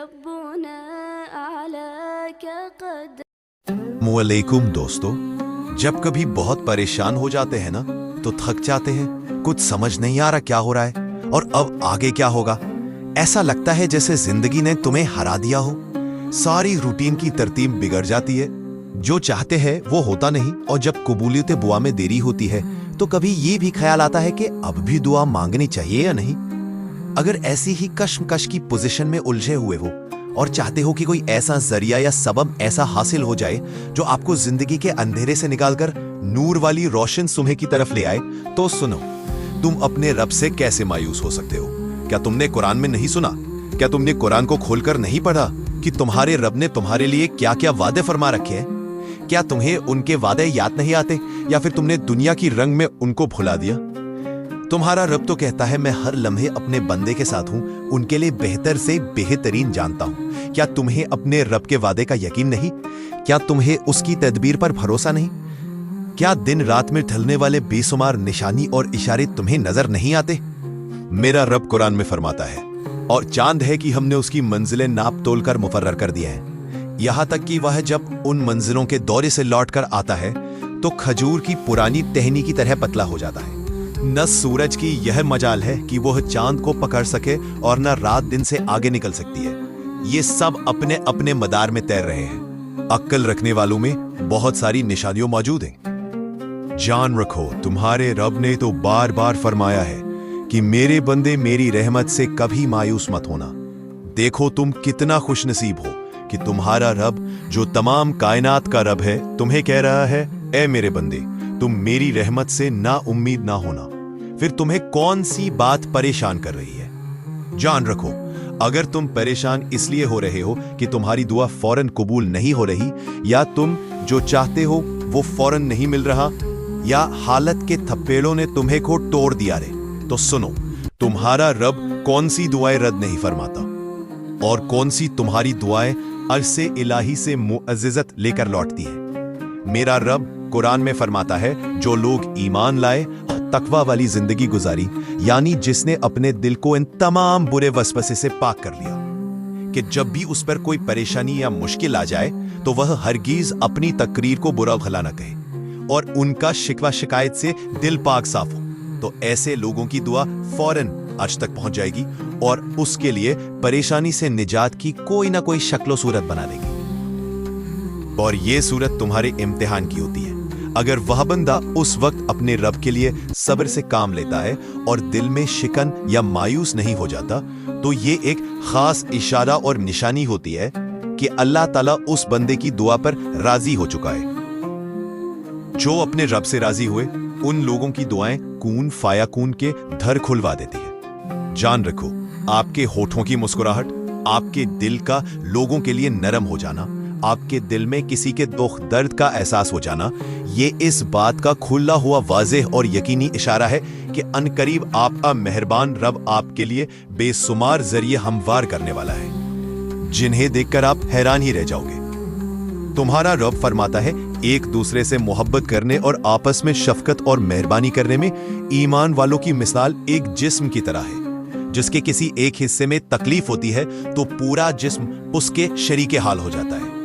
ربنا أعلاك قدر. वालेकुम दोस्तों, जब कभी बहुत परेशान हो जाते हैं ना तो थक जाते हैं, कुछ समझ नहीं आ रहा क्या हो रहा है और अब आगे क्या होगा। ऐसा लगता है जैसे जिंदगी ने तुम्हें हरा दिया हो। सारी रूटीन की तरतीब बिगड़ जाती है, जो चाहते हैं वो होता नहीं, और जब कबूलियत दुआ में देरी होती है तो कभी ये भी ख्याल आता है कि अब भी दुआ मांगनी चाहिए या नहीं। अगर ऐसी ही कश्मकश की पोजीशन में उलझे हुए हो और चाहते हो कि कोई ऐसा जरिया या सबब ऐसा हासिल हो जाए जो आपको जिंदगी के अंधेरे से निकालकर नूर वाली रोशन सुबह की तरफ ले आए, तो सुनो, तुम अपने रब से कैसे मायूस हो सकते हो। क्या तुमने कुरान में नहीं सुना? क्या तुमने कुरान को खोलकर नहीं पढ़ा कि तुम्हारे रब ने तुम्हारे लिए क्या क्या वादे फरमा रखे हैं? क्या तुम्हें उनके वादे याद नहीं आते, या फिर तुमने दुनिया की रंग में उनको भुला दिया? तुम्हारा रब तो कहता है मैं हर लम्हे अपने बंदे के साथ हूं, उनके लिए बेहतर से बेहतरीन जानता हूं। क्या तुम्हें अपने रब के वादे का यकीन नहीं? क्या तुम्हें उसकी तदबीर पर भरोसा नहीं? क्या दिन रात में ढलने वाले बेशुमार निशानी और इशारे तुम्हें नजर नहीं आते? मेरा रब कुरान में फरमाता है, और चांद है कि हमने उसकी मंजिलें नाप तोल कर मुकर्रर कर दिए हैं, यहां तक कि वह जब उन मंजिलों के दौरे से लौट कर आता है तो खजूर की पुरानी टहनी की तरह पतला हो जाता है। न सूरज की यह मजाल है कि वह चांद को पकड़ सके, और न रात दिन से आगे निकल सकती है। ये सब अपने अपने मदार में तैर रहे हैं। अक्ल रखने वालों में बहुत सारी निशानियां मौजूद हैं। जान रखो, तुम्हारे रब ने तो बार बार फरमाया है कि मेरे बंदे मेरी रहमत से कभी मायूस मत होना। देखो तुम कितना खुशनसीब हो कि तुम्हारा रब जो तमाम कायनात का रब है तुम्हें कह रहा है, ए मेरे बंदे, तुम मेरी रहमत से ना उम्मीद ना होना। फिर तुम्हें कौन सी बात परेशान कर रही है? जान रखो, अगर तुम परेशान इसलिए हो रहे हो कि तुम्हारी दुआ फौरन कबूल नहीं हो रही, या तुम जो चाहते हो वो फौरन नहीं मिल रहा, या हालत के थप्पेड़ों ने तुम्हें को तोड़ दिया रे, तो सुनो, तुम्हारा रब कौन सी दुआएं रद्द नहीं फरमाता, और कौन सी तुम्हारी दुआएं अरसे इलाही से मुअज्जत लेकर लौटती है। मेरा रब कुरान में फरमाता है, जो लोग ईमान लाए, तकवा वाली जिंदगी गुजारी, यानी जिसने अपने दिल को इन तमाम बुरे वसवसे से पाक कर लिया कि जब भी उस पर कोई परेशानी या मुश्किल आ जाए तो वह हरगिज अपनी तकरीर को बुरा भला न कहे, और उनका शिकवा शिकायत से दिल पाक साफ हो, तो ऐसे लोगों की दुआ फौरन अर्श तक पहुंच जाएगी और उसके लिए परेशानी से निजात की कोई ना कोई शक्लो सूरत बना देगी। और ये सूरत तुम्हारे इम्तिहान की होती है। अगर वह बंदा उस वक्त अपने रब के लिए सब्र से काम लेता है और दिल में शिकन या मायूस नहीं हो जाता, तो ये एक खास इशारा और निशानी होती है कि अल्लाह ताला उस बंदे की दुआ पर राजी हो चुका है। जो अपने रब से राजी हुए, उन लोगों की दुआएं कून फाया कून के धर खुलवा देती है। जान रखो, आपके होठों की मुस्कुराहट, आपके दिल का लोगों के लिए नरम हो जाना, आपके दिल में किसी के दुख दर्द का एहसास हो जाना, ये इस बात का खुला हुआ वाज़ेह और यकीनी इशारा है कि अनकरीब आपका मेहरबान रब आपके लिए बेशुमार जरिए हमवार करने वाला है, जिन्हें देखकर आप हैरान ही रह जाओगे। तुम्हारा रब फरमाता है, एक दूसरे से मोहब्बत करने और आपस में शफकत और मेहरबानी करने में ईमान वालों की मिसाल एक जिस्म की तरह है, जिसके किसी एक हिस्से में तकलीफ होती है तो पूरा जिस्म उसके शरीके हाल हो जाता है।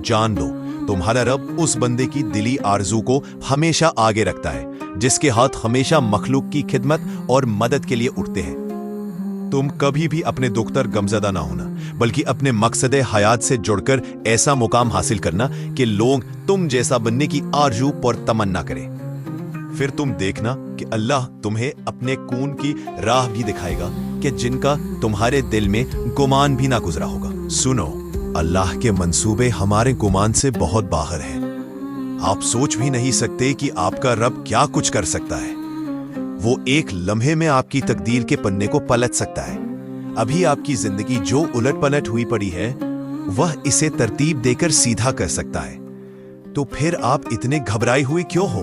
जान लो, तुम्हारा रब उस बंदे की दिली आरजू को हमेशा आगे रखता है, जिसके हाथ हमेशा मखलूक की खिदमत और मदद के लिए उठते हैं। तुम कभी भी अपने दुख पर गमजदा ना होना, बल्कि अपने मकसद हयात से जुड़कर ऐसा मुकाम हासिल करना कि लोग तुम जैसा बनने की आरजू और तमन्ना करें। फिर तुम देखना कि अल्लाह तुम्हें अपने कून की राह भी दिखाएगा कि जिनका तुम्हारे दिल में गुमान भी ना गुजरा होगा। सुनो, अल्लाह के मंसूबे हमारे गुमान से बहुत बाहर हैं। आप सोच भी नहीं सकते कि आपका रब क्या कुछ कर सकता है। वो एक लम्हे में आपकी तकदीर के पन्ने को पलट सकता है। अभी आपकी जिंदगी जो उलट पलट हुई पड़ी है, वह इसे तरतीब देकर सीधा कर सकता है। तो फिर आप इतने घबराए हुए क्यों हो?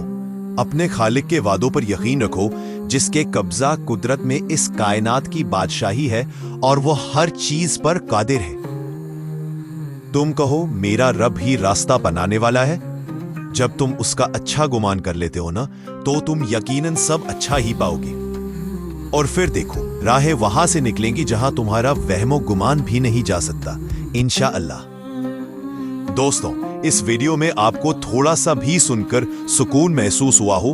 अपने खालिक के वादों पर यकीन रखो, जिसके कब्जा कुदरत में इस कायनात की बादशाही है और वो हर चीज पर कादिर है। तुम कहो, मेरा रब ही रास्ता बनाने वाला है। जब तुम उसका अच्छा गुमान कर लेते हो ना, तो तुम यकीनन सब अच्छा ही पाओगे। और फिर देखो राहें वहां से निकलेंगी जहां तुम्हारा वहमो गुमान भी नहीं जा सकता, इंशाअल्लाह। दोस्तों, इस वीडियो में आपको थोड़ा सा भी सुनकर सुकून महसूस हुआ हो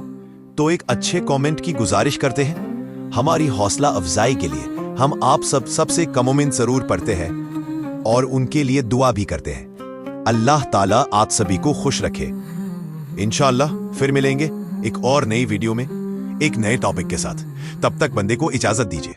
तो एक अच्छे कमेंट की गुजारिश करते हैं। हमारी हौसला अफजाई के लिए हम आप सबसे कमेंट जरूर पढ़ते हैं और उनके लिए दुआ भी करते हैं। अल्लाह ताला आप सभी को खुश रखे। इंशाअल्लाह फिर मिलेंगे एक और नई वीडियो में एक नए टॉपिक के साथ। तब तक बंदे को इजाजत दीजिए।